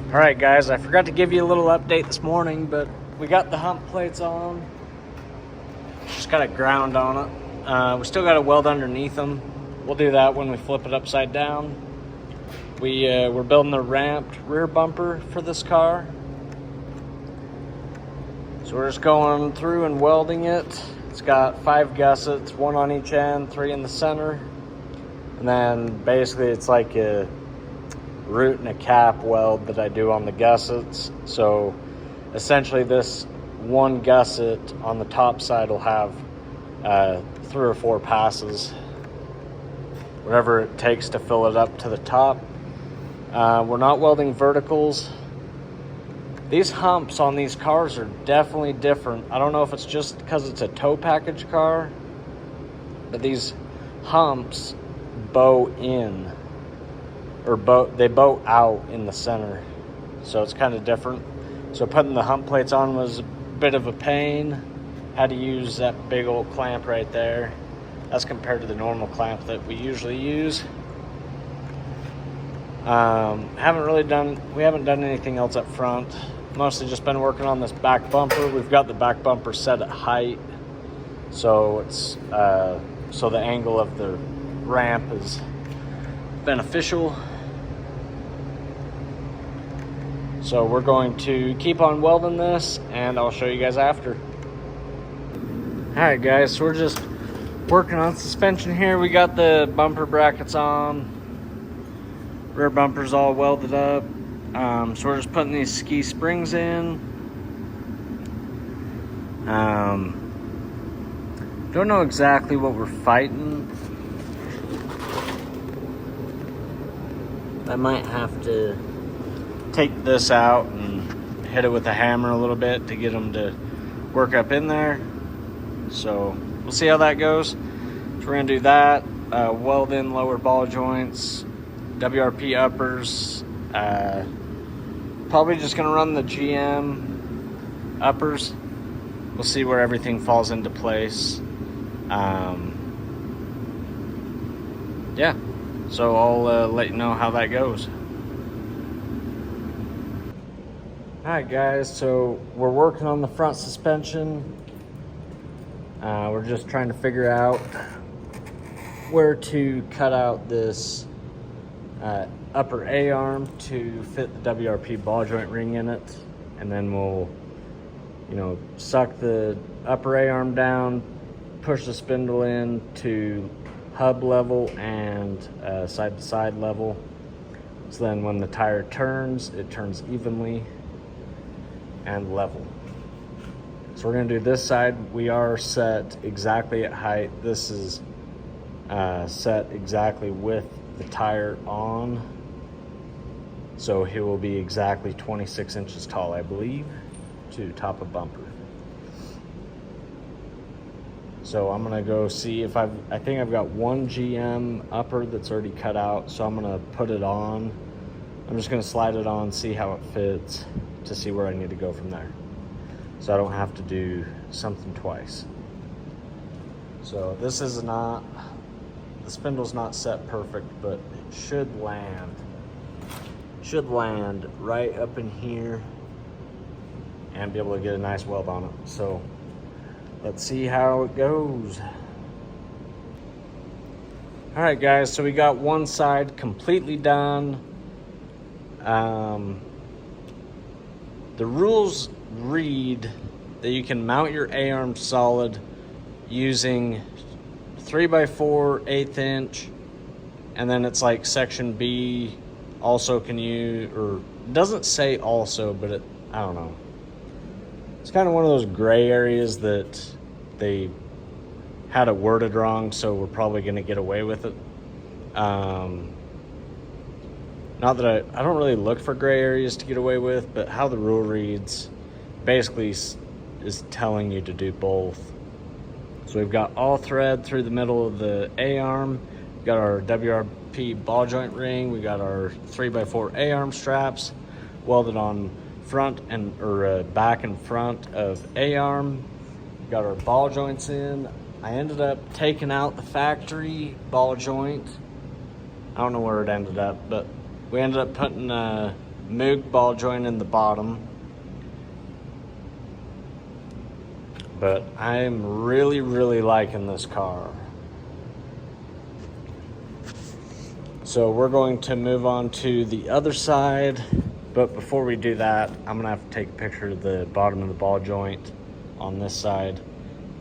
All right, guys, I forgot to give you a little update this morning, but we got the hump plates on. Just got it ground on it. We still got a weld underneath them. We'll do that when we flip it upside down. We're building the ramped rear bumper for this car. So we're just going through and welding it. It's got 5 gussets, 1 on each end, 3 in the center. And then basically it's like a root and a cap weld that I do on the gussets. So essentially this one gusset on the top side will have 3 or 4 passes, whatever it takes to fill it up to the top. We're not welding verticals. These humps on these cars are definitely different. I don't know if it's just because it's a tow package car, but these humps bow in, or they bow out in the center. So it's kind of different. So putting the hump plates on was a bit of a pain. Had to use that big old clamp right there. That's compared to the normal clamp that we usually use. We haven't done anything else up front. Mostly just been working on this back bumper. We've got the back bumper set at height, so it's so the angle of the ramp is beneficial. So we're going to keep on welding this, and I'll show you guys after. All right, guys, so we're just working on suspension here. We got the bumper brackets on. Rear bumper's all welded up. So we're just putting these ski springs in. Don't know exactly what we're fighting. I might have to take this out and hit it with a hammer a little bit to get them to work up in there. So we'll see how that goes. So we're gonna do that. Weld in lower ball joints, WRP uppers. Probably just gonna run the GM uppers. We'll see where everything falls into place. Yeah, so I'll let you know how that goes. All right, guys, so we're working on the front suspension. We're just trying to figure out where to cut out this upper A-arm to fit the WRP ball joint ring in it, and then we'll, suck the upper A-arm down, push the spindle in to hub level and side-to-side level. So then when the tire turns, it turns evenly and level. So we're gonna do this side. We are set exactly at height. This is set exactly with the tire on. So he will be exactly 26 inches tall, I believe, to top of bumper. So I'm gonna go see if I think I've got one GM upper that's already cut out, so I'm gonna put it on. I'm just gonna slide it on, see how it fits, to see where I need to go from there. So I don't have to do something twice. So this is not, the spindle's not set perfect, but it should land right up in here and be able to get a nice weld on it. So let's see how it goes. All right, guys, so we got one side completely done. The rules read that you can mount your A-arm solid using 3x4 1/8 inch, and then it's like section B also can use, or it doesn't say also, but I don't know. It's kind of one of those gray areas that they had it worded wrong, so we're probably going to get away with it. Not that I don't really look for gray areas to get away with, but how the rule reads basically is telling you to do both. So we've got all thread through the middle of the A-arm. We've got our WRP ball joint ring. We got our 3x4 A-arm straps welded on front or back and front of A-arm. We've got our ball joints in. I ended up taking out the factory ball joint. I don't know where it ended up, but we ended up putting Moog ball joint in the bottom. But I'm really, really liking this car. So we're going to move on to the other side. But before we do that, I'm gonna have to take a picture of the bottom of the ball joint on this side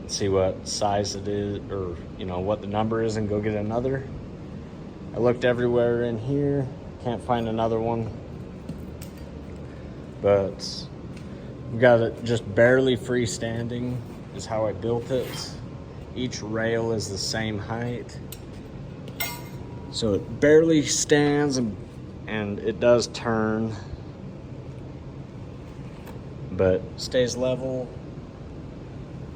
and see what size it is, or what the number is, and go get another. I looked everywhere in here, can't find another one. But we got it just barely freestanding is how I built it. Each rail is the same height. So it barely stands, and it does turn, but stays level,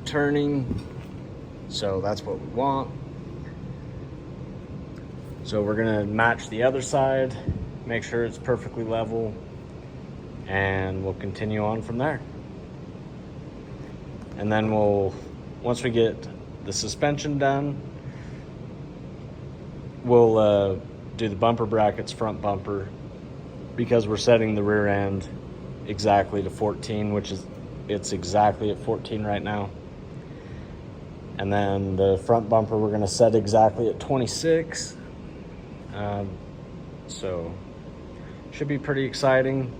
turning. So that's what we want. So we're gonna match the other side, make sure it's perfectly level, and we'll continue on from there. And then once we get the suspension done, we'll do the bumper brackets, front bumper, because we're setting the rear end exactly to 14, which is, it's exactly at 14 right now. And then the front bumper we're gonna set exactly at 26. So should be pretty exciting.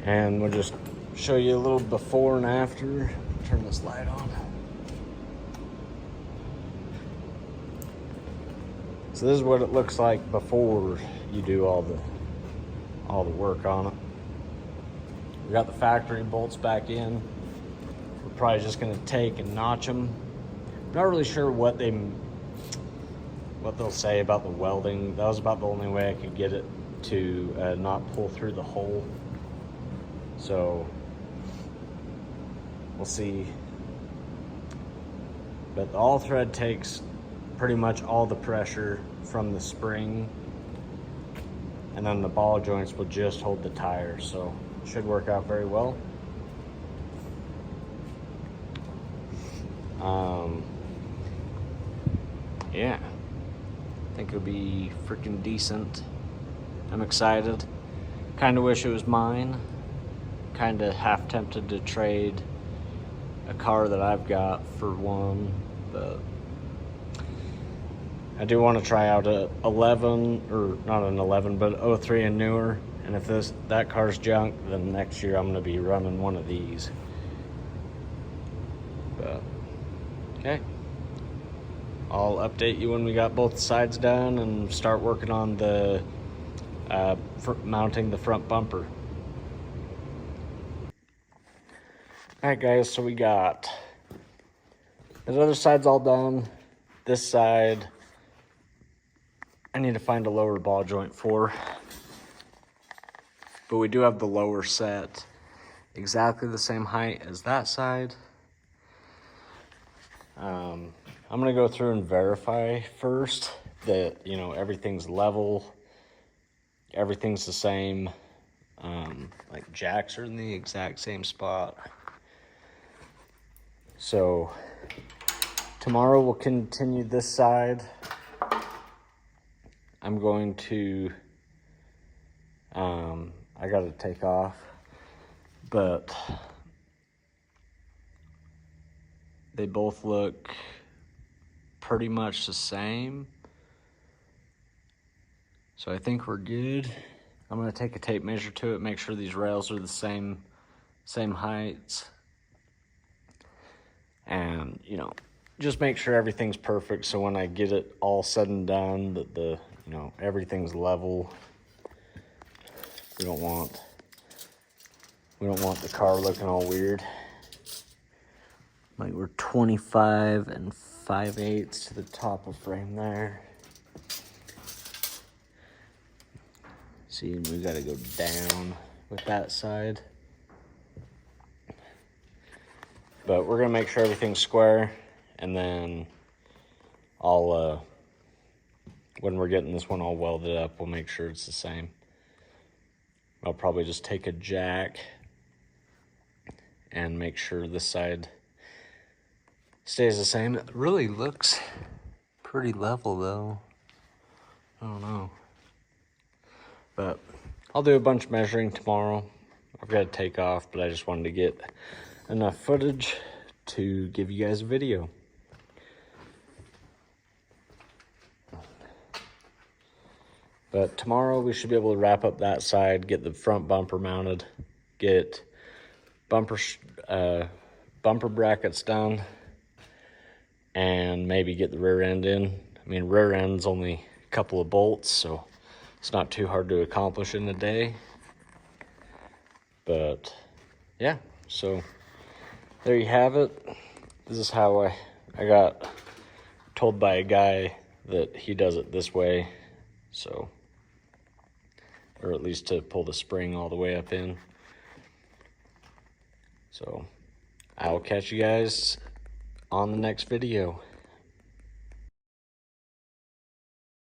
And we'll just show you a little before and after. Turn this light on. So this is what it looks like before you do all the work on it. We got the factory bolts back in. We're probably just gonna take and notch them. Not really sure what they'll say about the welding. That was about the only way I could get it to not pull through the hole. So we'll see. But the all thread takes pretty much all the pressure from the spring, and then the ball joints will just hold the tire, so it should work out very well. Yeah, I think it'll be freaking decent. I'm excited. Kind of wish it was mine. Kind of half tempted to trade a car that I've got for one, but I do want to try out a 11, or not an 11, but 03 and newer. And if that car's junk, then next year I'm going to be running one of these. But okay, I'll update you when we got both sides done and start working on the mounting the front bumper. All right, guys, so we got the other side's all done. This side, I need to find a lower ball joint for, but we do have the lower set exactly the same height as that side. I'm gonna go through and verify first that everything's level, everything's the same. Like jacks are in the exact same spot. So tomorrow we'll continue this side. I'm going to, I gotta take off, but they both look pretty much the same. So I think we're good. I'm gonna take a tape measure to it, make sure these rails are the same heights. And, just make sure everything's perfect, so when I get it all said and done, that everything's level. We don't want the car looking all weird. Like we're 25 and 5/8 to the top of frame there. See, we gotta go down with that side. But we're gonna make sure everything's square, and then I'll, when we're getting this one all welded up, we'll make sure it's the same. I'll probably just take a jack and make sure this side stays the same. It really looks pretty level though. I don't know. But I'll do a bunch of measuring tomorrow. I've got to take off, but I just wanted to get enough footage to give you guys a video. But tomorrow we should be able to wrap up that side, get the front bumper mounted, get bumper brackets done, and maybe get the rear end in. I mean, rear end's only a couple of bolts, so it's not too hard to accomplish in a day. But yeah, so there you have it. This is how I got told by a guy that he does it this way. So, or at least to pull the spring all the way up in. So I will catch you guys on the next video.